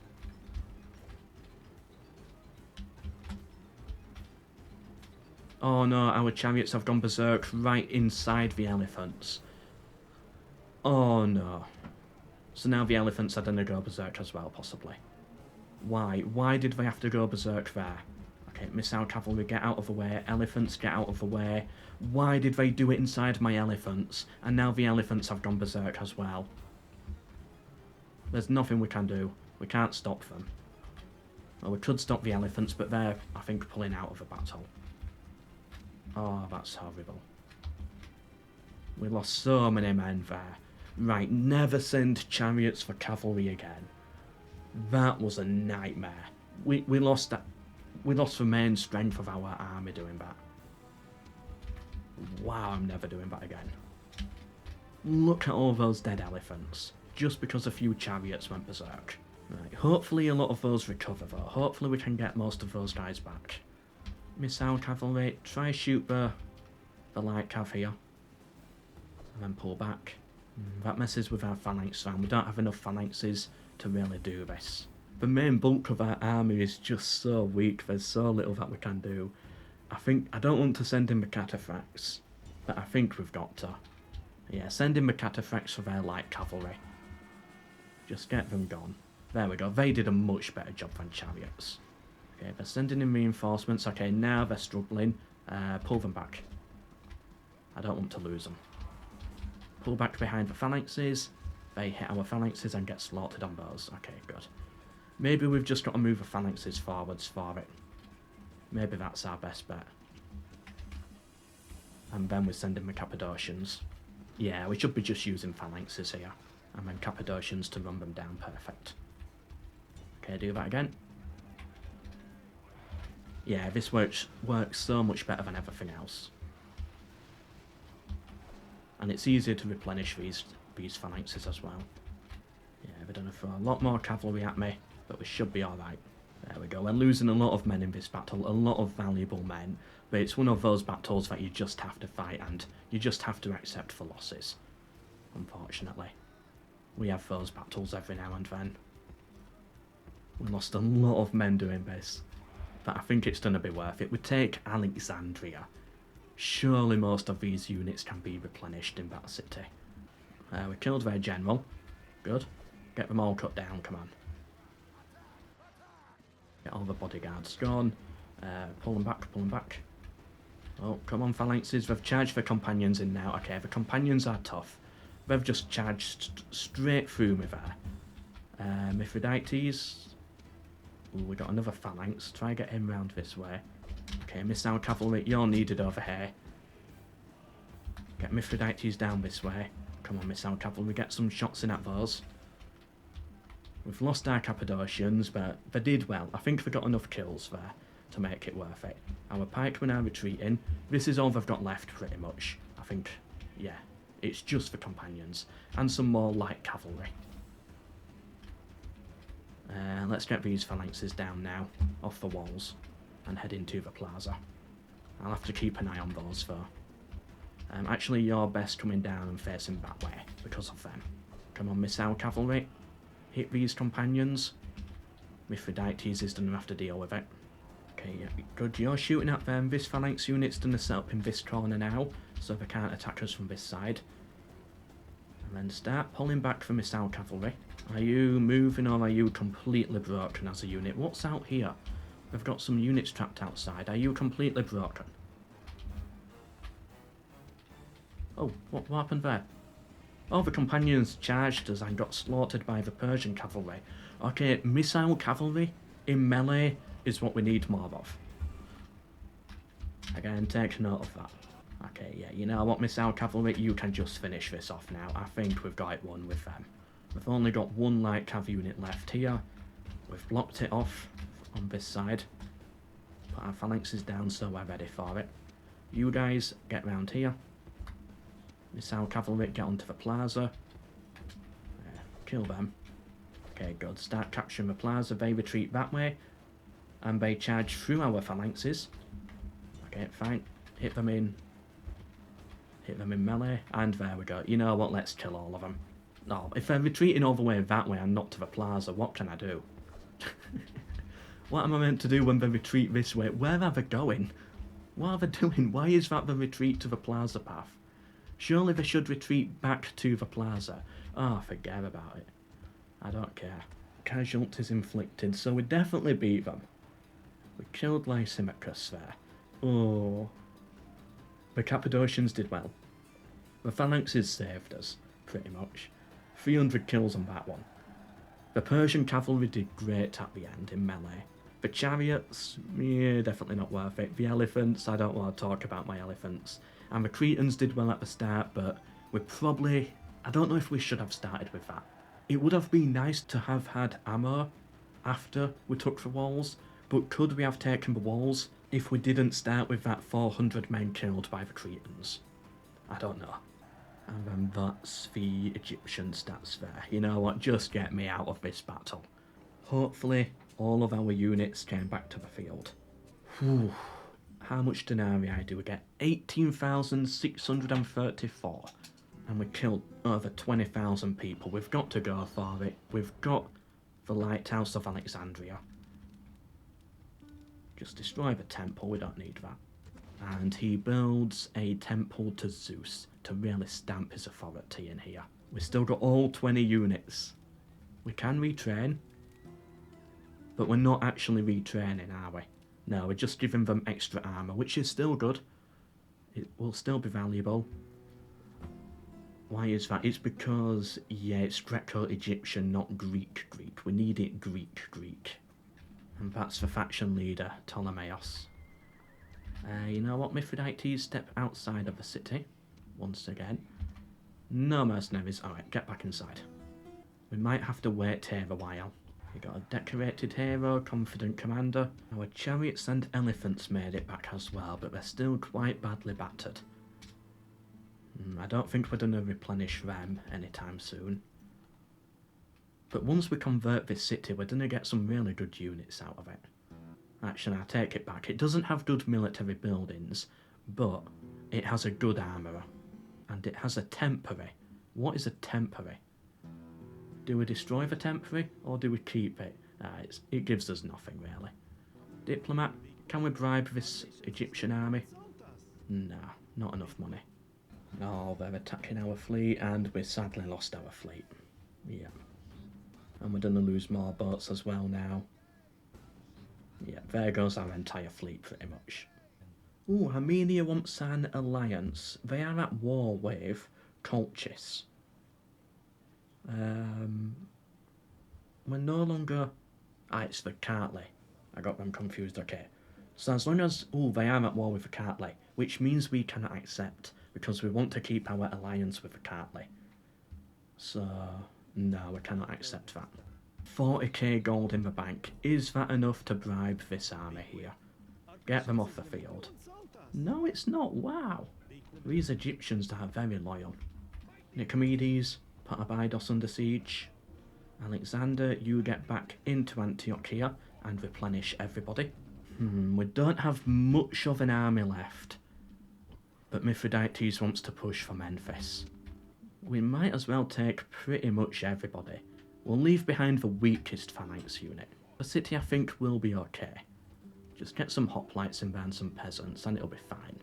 Oh no, our chariots have gone berserk right inside the elephants. Oh no. So now the elephants are going to go berserk as well, possibly. Why? Why did they have to go berserk there? Okay, missile cavalry, get out of the way. Elephants, get out of the way. Why did they do it inside my elephants? And now the elephants have gone berserk as well. There's nothing we can do. We can't stop them. Well, we could stop the elephants, but they're, I think, pulling out of the battle. Oh, that's horrible. We lost so many men there. Right, never send chariots for cavalry again. That was a nightmare. We lost that. We lost the main strength of our army doing that. Wow, I'm never doing that again. Look at all those dead elephants. Just because a few chariots went berserk. Right, hopefully a lot of those recover though. Hopefully we can get most of those guys back. Missile cavalry, try shoot the light cav here. And then pull back. That messes with our phalanx round. We don't have enough phalanxes to really do this. the main bulk of our army is just so weak, there's so little that we can do. I don't want to send in the cataphracts, but I think we've got to. Yeah, send in the cataphracts for their light cavalry. Just get them gone. There we go, they did a much better job than chariots. Okay, they're sending in reinforcements. Okay, now they're struggling. Pull them back. I don't want to lose them. Pull back behind the phalanxes. They hit our phalanxes and get slaughtered on those. Okay, good. Maybe we've just got to move the phalanxes forwards for it. Maybe that's our best bet. And then we send in the Cappadocians. Yeah, we should be just using phalanxes here. And then Cappadocians to run them down. Perfect. Okay, do that again. Yeah, this works so much better than everything else. And it's easier to replenish these phalanxes as well. Yeah, they're going to throw a lot more cavalry at me, but we should be alright. There we go. We're losing a lot of men in this battle, a lot of valuable men, but it's one of those battles that you just have to fight and you just have to accept the losses, unfortunately. We have those battles every now and then. We lost a lot of men doing this, but I think it's going to be worth it. We take Alexandria. Surely most of these units can be replenished in that city. We killed their general. Good. Get them all cut down, come on. Get all the bodyguards gone. Pull them back, pull them back. Oh, come on, phalanxes. They've charged the companions in now. Okay, the companions are tough. They've just charged straight through me there. Mithridates. Ooh, we got another phalanx. Try get him round this way. Okay, missile cavalry, you're needed over here. Get Mithridates down this way. Come on, missile cavalry, get some shots in at those. We've lost our Cappadocians, but they did well. I think they got enough kills there to make it worth it. Our pikemen are retreating. This is all they've got left, pretty much. I think, yeah, it's just the companions. And some more light cavalry. Let's get these phalanxes down now, off the walls, and head into the plaza. I'll have to keep an eye on those though. Actually, you're best coming down and facing that way, because of them. Come on, missile cavalry. Hit these companions. Mithridates is going to have to deal with it. Okay, yeah, good. You're shooting at them. This phalanx unit's going to set up in this corner now, so they can't attack us from this side. And then start pulling back for missile cavalry. Are you moving or are you completely broken as a unit? What's out here? We've got some units trapped outside. Are you completely broken? Oh, what happened there? Oh, the companions charged us and got slaughtered by the Persian cavalry. Okay, missile cavalry in melee is what we need more of. Again, take note of that. Okay, yeah, you know what, missile cavalry, you can just finish this off now. I think we've got it won with them. We've only got one light cav unit left here. We've blocked it off on this side. Put our phalanxes down so we're ready for it. You guys, get round here. Missile cavalry, get onto the plaza. Kill them. Okay, good. Start capturing the plaza. They retreat that way. And they charge through our phalanxes. Okay, fine. Hit them in melee. And there we go. You know what? Let's kill all of them. No, if they're retreating all the way that way and not to the plaza, what can I do? What am I meant to do when they retreat this way? Where are they going? What are they doing? Why is that the retreat to the plaza path? Surely they should retreat back to the plaza. Oh, forget about it. I don't care. Casualties inflicted, so we definitely beat them. We killed Lysimachus there. Oh. The Cappadocians did well. The phalanxes saved us, pretty much. 300 kills on that one. The Persian cavalry did great at the end in melee. The chariots, yeah, definitely not worth it. The elephants, I don't want to talk about my elephants. And the Cretans did well at the start, but we probably... I don't know if we should have started with that. It would have been nice to have had ammo after we took the walls, but could we have taken the walls if we didn't start with that 400 men killed by the Cretans? I don't know. And then that's the Egyptian stats there. You know what, just get me out of this battle. Hopefully all of our units came back to the field. Whew. How much denarii do we get? 18,634. And we killed over 20,000 people. We've got to go for it. We've got the lighthouse of Alexandria. Just destroy the temple, we don't need that. And he builds a temple to Zeus to really stamp his authority in here. We've still got all 20 units. We can retrain, but we're not actually retraining, are we? No, we're just giving them extra armour, which is still good. It will still be valuable. Why is that? It's because, yeah, it's Greco-Egyptian, not Greek-Greek. We need it Greek-Greek. And that's the faction leader, Ptolemaeus. You know what, Mithridates, step outside of the city. Once again. No mercenaries. Alright, get back inside. We might have to wait here a while. We got a decorated hero, confident commander. Our chariots and elephants made it back as well, but they're still quite badly battered. I don't think we're going to replenish them anytime soon. But once we convert this city, we're going to get some really good units out of it. Actually, I take it back. It doesn't have good military buildings, but it has a good armourer. And it has a temporary. What is a temporary? Do we destroy the temporary, or do we keep it? It gives us nothing, really. Diplomat, can we bribe this Egyptian army? Nah, not enough money. Oh, they're attacking our fleet, and we sadly lost our fleet. Yeah. And we're going to lose more boats as well now. Yeah, there goes our entire fleet pretty much. Ooh, Armenia wants an alliance. They are at war with Colchis. We're no longer... it's the Kartli. I got them confused, okay. So as long as... Ooh, they are at war with the Kartli, which means we cannot accept, because we want to keep our alliance with the Kartli. So, no, we cannot accept that. 40k gold in the bank. Is that enough to bribe this army here? Get them off the field. No, it's not. Wow. These Egyptians are very loyal. Nicomedes, put Abydos under siege. Alexander, you get back into Antioch here and replenish everybody. We don't have much of an army left. But Mithridates wants to push for Memphis. We might as well take pretty much everybody. We'll leave behind the weakest phalanx unit. The city, I think, will be okay. Just get some hoplites in there and some peasants and it'll be fine.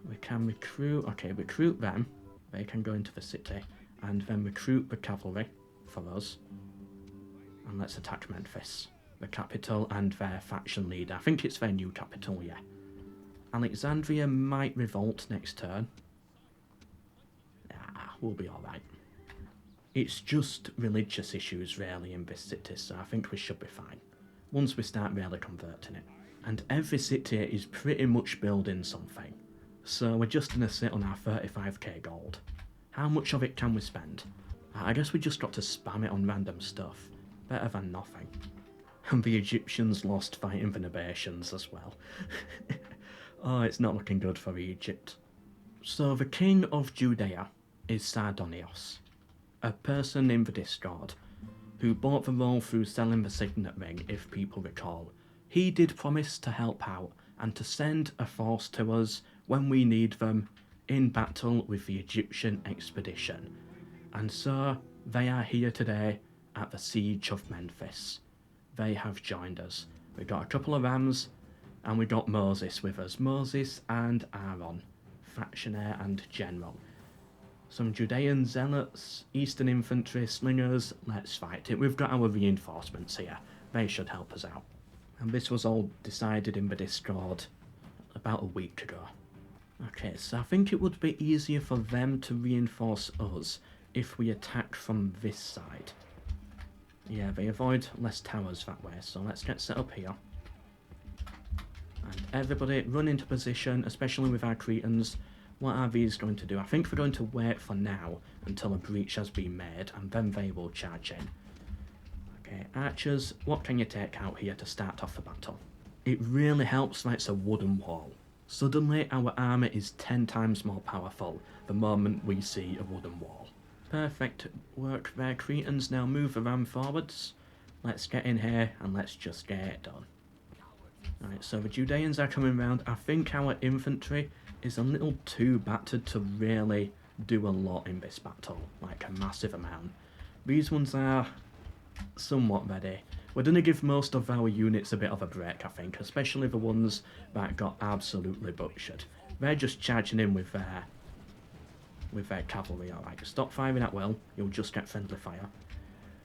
We can recruit... Okay, recruit them. They can go into the city. And then recruit the cavalry for us. And let's attack Memphis. The capital and their faction leader. I think it's their new capital, yeah. Alexandria might revolt next turn. We'll be alright. It's just religious issues really in this city, so I think we should be fine. Once we start really converting it. And every city is pretty much building something. So we're just going to sit on our 35k gold. How much of it can we spend? I guess we just got to spam it on random stuff. Better than nothing. And the Egyptians lost fighting the Nabateans as well. Oh, it's not looking good for Egypt. So the king of Judea is Sardonios, a person in the Discord, who bought the role through selling the signet ring, if people recall. He did promise to help out and to send a force to us when we need them in battle with the Egyptian expedition. And so they are here today at the siege of Memphis. They have joined us. We got a couple of rams and we got Moses with us. Moses and Aaron, factionaire and general. Some Judean zealots, Eastern infantry, slingers, let's fight it. We've got our reinforcements here. They should help us out. And this was all decided in the Discord about a week ago. Okay, so I think it would be easier for them to reinforce us if we attack from this side. Yeah, they avoid less towers that way, so let's get set up here. And everybody run into position, especially with our Cretans. What are these going to do? I think we're going to wait for now until a breach has been made, and then they will charge in. Okay, archers, what can you take out here to start off the battle? It really helps that it's a wooden wall. Suddenly our army is 10 times more powerful the moment we see a wooden wall. Perfect work there, Cretans. Now move the ram forwards. Let's get in here and let's just get it done. Alright, so the Judeans are coming round. I think our infantry is a little too battered to really do a lot in this battle, like a massive amount. These ones are somewhat ready. We're going to give most of our units a bit of a break, I think, especially the ones that got absolutely butchered. They're just charging in with their cavalry. Alright, stop firing at will, you'll just get friendly fire.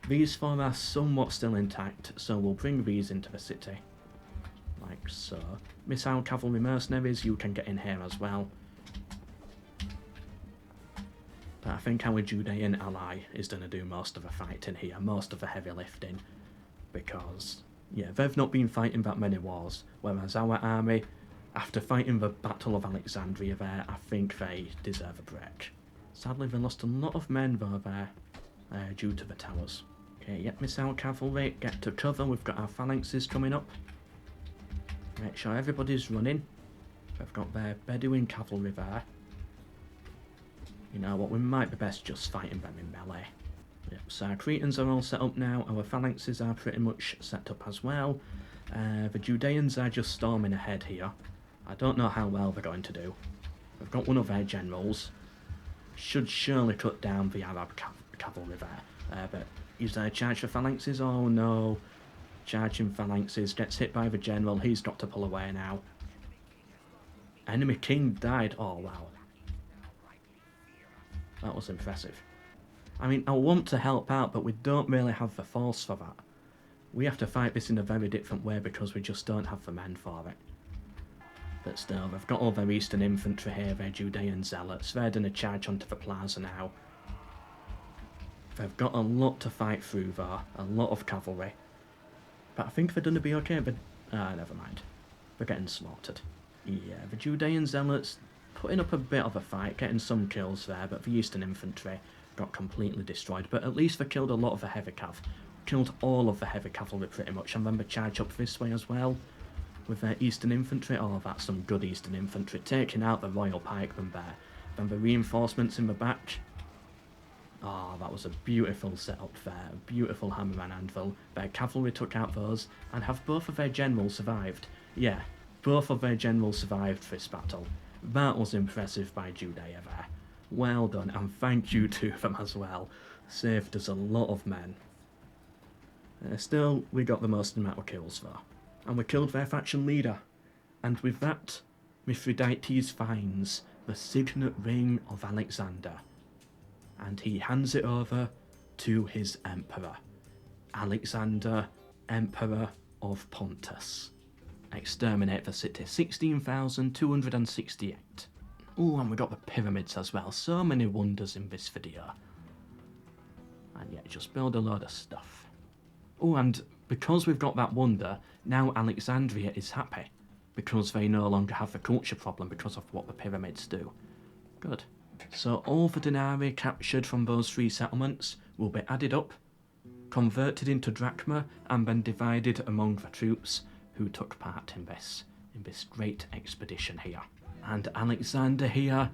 These four are somewhat still intact, so we'll bring these into the city. Like so. Missile cavalry mercenaries, you can get in here as well. But I think our Judean ally is going to do most of the fighting here, most of the heavy lifting. Because, yeah, they've not been fighting that many wars, whereas our army, after fighting the Battle of Alexandria there, I think they deserve a break. Sadly, they lost a lot of men though there, due to the towers. Okay, yep, missile cavalry, get to cover, we've got our phalanxes coming up. Make sure everybody's running. They've got their Bedouin cavalry there. You know what, we might be best just fighting them in melee. Yep, so our Cretans are all set up now, our phalanxes are pretty much set up as well. The Judeans are just storming ahead here. I don't know how well they're going to do. They've got one of their generals. Should surely cut down the Arab cavalry there. But is there a charge for phalanxes? Oh no. Charging phalanxes, gets hit by the general, he's got to pull away now. Enemy king died, oh wow. That was impressive. I mean, I want to help out, but we don't really have the force for that. We have to fight this in a very different way because we just don't have the men for it. But still, they've got all their eastern infantry here, their Judean zealots. They're going to charge onto the plaza now. They've got a lot to fight through there, a lot of cavalry. But I think they're going to be okay, but... never mind. They're getting slaughtered. Yeah, the Judean zealots putting up a bit of a fight, getting some kills there, but the eastern infantry got completely destroyed. But at least they killed a lot of the heavy cav. Killed all of the heavy cavalry pretty much, and then they charge up this way as well. With their eastern infantry, oh that's some good eastern infantry, taking out the royal pikemen there. Then the reinforcements in the back. Oh, that was a beautiful setup there, a beautiful hammer and anvil. Their cavalry took out those, and have both of their generals survived. Yeah, both of their generals survived this battle. That was impressive by Judea there. Well done, and thank you to them as well. Saved us a lot of men. Still, we got the most amount of kills though. And we killed their faction leader. And with that, Mithridates finds the signet ring of Alexander. And he hands it over to his emperor. Alexander, Emperor of Pontus. Exterminate the city. 16,268. Oh, and we got the pyramids as well. So many wonders in this video. And yeah, just build a load of stuff. Oh, and because we've got that wonder, now Alexandria is happy. Because they no longer have the culture problem because of what the pyramids do. Good. So all the denarii captured from those three settlements will be added up, converted into drachma, and then divided among the troops who took part in this great expedition here. And Alexander here,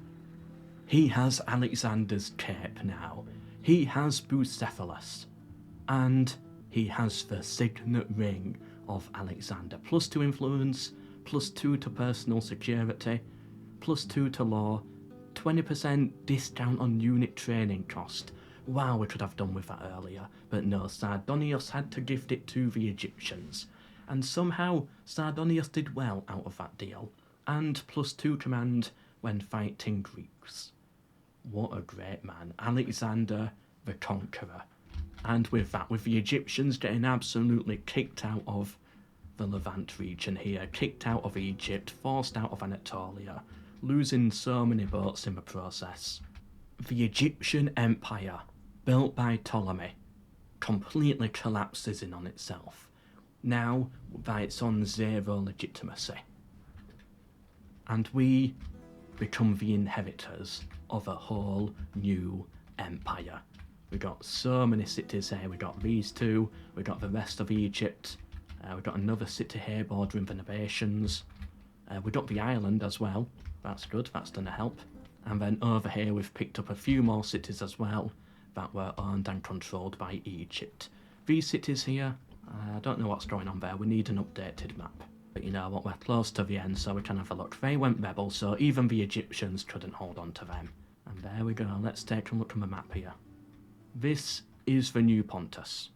he has Alexander's cape now. He has Bucephalus. And he has the signet ring of Alexander. +2 influence, +2 to personal security, +2 to law, 20% discount on unit training cost. Wow, we could have done with that earlier. But no, Sardonius had to gift it to the Egyptians. And somehow, Sardonius did well out of that deal. And +2 command when fighting Greeks. What a great man. Alexander the Conqueror. And with that, with the Egyptians getting absolutely kicked out of the Levant region here, kicked out of Egypt, forced out of Anatolia, losing so many boats in the process. The Egyptian Empire, built by Ptolemy, completely collapses in on itself. Now that it's on zero legitimacy. And we become the inheritors of a whole new empire. We got so many cities here. We got these two, we got the rest of Egypt, we got another city here bordering the Nabateans. We got the island as well. That's good, that's gonna help. And then over here we've picked up a few more cities as well that were owned and controlled by Egypt. These cities here, I don't know what's going on there. We need an updated map. But you know what, we're close to the end, so we can have a look. They went rebel, so even the Egyptians couldn't hold on to them. And there we go, let's take a look at the map here. This is the new Pontus.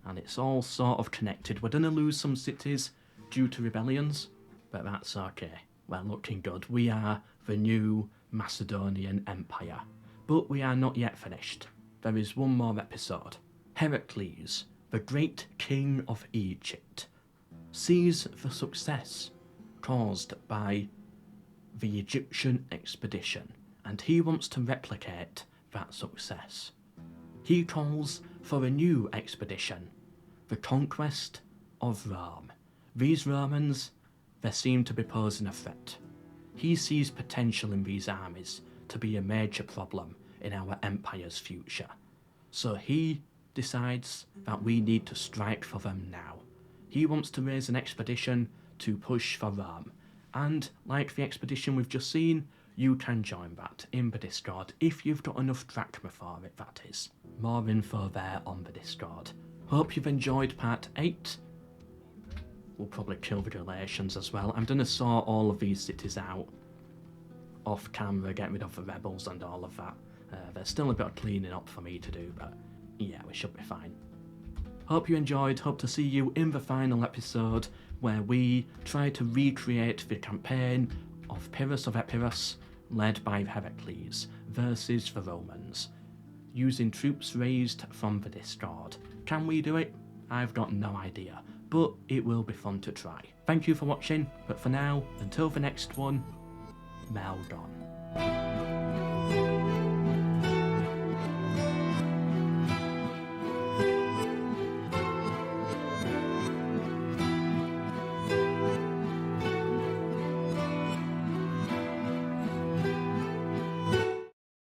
and it's all sort of connected. We're going to lose some cities due to rebellions, but that's okay. We're looking good. We are the new Macedonian Empire, but we are not yet finished. There is one more episode. Heracles, the great king of Egypt, sees the success caused by the Egyptian expedition, and he wants to replicate that success. He calls for a new expedition, the conquest of Rome. These Romans, they seem to be posing a threat. He sees potential in these armies to be a major problem in our empire's future. So he decides that we need to strike for them now. He wants to raise an expedition to push for Rome. And like the expedition we've just seen, you can join that in the Discord if you've got enough drachma for it, that is. More info there on the Discord. Hope you've enjoyed part 8. We'll probably kill the relations as well. I'm going to sort all of these cities out off camera, get rid of the rebels and all of that. There's still a bit of cleaning up for me to do, but yeah, we should be fine. Hope you enjoyed, hope to see you in the final episode where we try to recreate the campaign of Pyrrhus of Epirus led by Heracles versus the Romans, using troops raised from the Discord. Can we do it? I've got no idea, but it will be fun to try. Thank you for watching, but for now, until the next one, MELKOR.